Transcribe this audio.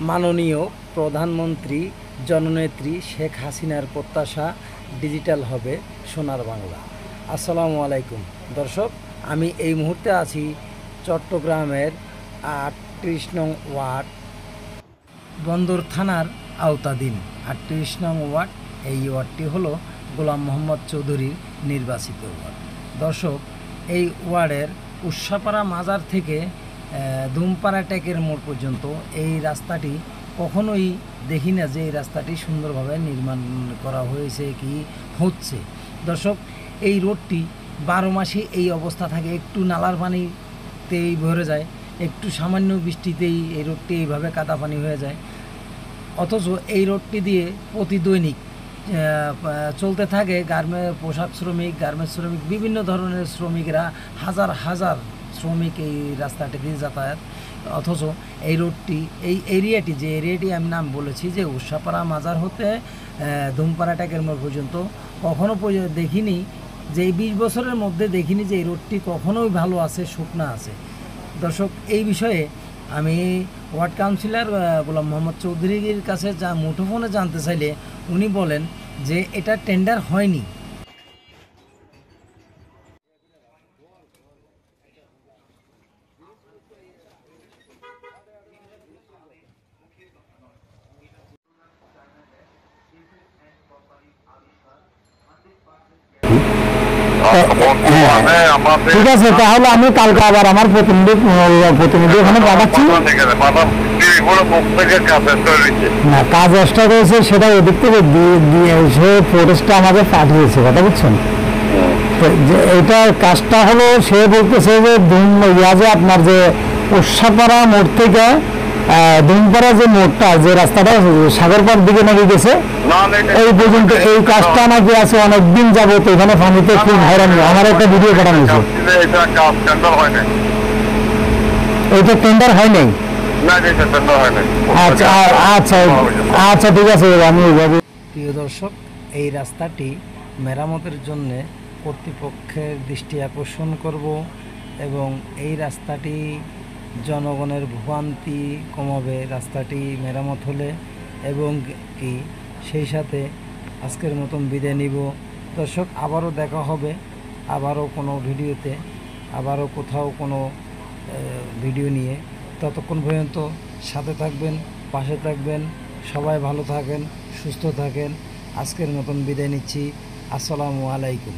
মাননীয় প্রধানমন্ত্রী জননেত্রী শেখ হাসিনার প্রত্যাশা ডিজিটাল হবে সোনার বাংলা। আসসালামু আলাইকুম দর্শক, আমি এই মুহূর্তে আছি চট্টগ্রামের ৩৮ নং ওয়ার্ড বন্দর থানার আওতাধীন ৩৮ নং ওয়ার্ড। এই ওয়ার্ডটি হলো গোলাম মোহাম্মদ চৌধুরীর নির্বাচিত ওয়ার্ড। দর্শক, এই ওয়ার্ডের উৎসাপাড়া মাজার থেকে ধুমপাড়া টেকের মোড় পর্যন্ত এই রাস্তাটি কখনোই দেখি না যে এই রাস্তাটি সুন্দরভাবে নির্মাণ করা হয়েছে কি হচ্ছে। দর্শক, এই রোডটি 12 মাসে এই অবস্থা থাকে, একটু নালার পানিতেই ভরে যায়, একটু সামান্য বৃষ্টিতেই এই রোডটি এইভাবে কাদা পানি হয়ে যায়। অথচ এই রোডটি দিয়ে প্রতিদৈনিক চলতে থাকে পোশাক শ্রমিক, গার্মেন্টস শ্রমিক, বিভিন্ন ধরনের শ্রমিকরা, হাজার হাজার শ্রমিক এই রাস্তাটি দিয়ে যাতায়াত। অথচ এই রোডটি, এই এরিয়াটি, যে এরিয়াটি আমি নাম বলেছি যে উৎসাপাড়া মাজার হতে ধুমপাড়া টেকের মোড় পর্যন্ত, কখনও দেখিনি যে এই 20 বছরের মধ্যে দেখিনি যে এই রোডটি কখনোই ভালো আছে, শুকনা আছে। দর্শক, এই বিষয়ে আমি ওয়ার্ড কাউন্সিলর গোলাম মোহাম্মদ চৌধুরীর কাছে মুঠোফোনে জানতে চাইলে উনি বলেন যে এটা টেন্ডার হয়নি। ঠিক আছে, তাহলে আমি কালকে আবার আমার প্রতিনিধি ওখানে পাঠাচ্ছি। না, কাজ এক্সট্রা রয়েছে, সেটা ওদিক থেকে সে ফোরেস্টটা আমাদের পাঠিয়েছে, কথা বুঝছেন। এইটা কাজটা হলো, সে বলতেছে যে যে আপনার যে উৎসাপাড়া মোড় থেকে ধুমপাড়া যে মোড়টা, যে রাস্তাটা সাগরপাড় দিকে নাকি গেছে, এই পর্যন্ত এই কাজটা নাকি আছে অনেকদিন যাবত। এখানে পানিতে খুব হয়রান, আমার একটা ভিডিও পাঠানো হয়েছে। এইটা টেন্ডার হয় নাই? আচ্ছা আচ্ছা আচ্ছা, ঠিক আছে, আমি এইভাবে। প্রিয় দর্শক, এই রাস্তাটি মেরামতের জন্য কর্তৃপক্ষের দৃষ্টি আকর্ষণ করব এবং এই রাস্তাটি জনগণের ভোগান্তি কমাবে রাস্তাটি মেরামত হলে, এবং কি সেই সাথে আজকের মতন বিদায় নিব। দর্শক, আবারও দেখা হবে, আবারও কোনো ভিডিওতে, আবারও কোথাও কোনো ভিডিও নিয়ে। ততক্ষণ পর্যন্ত সাথে থাকবেন, পাশে থাকবেন, সবাই ভালো থাকেন, সুস্থ থাকেন। আজকের মতন বিদায় নিচ্ছি। আসসালামু আলাইকুম।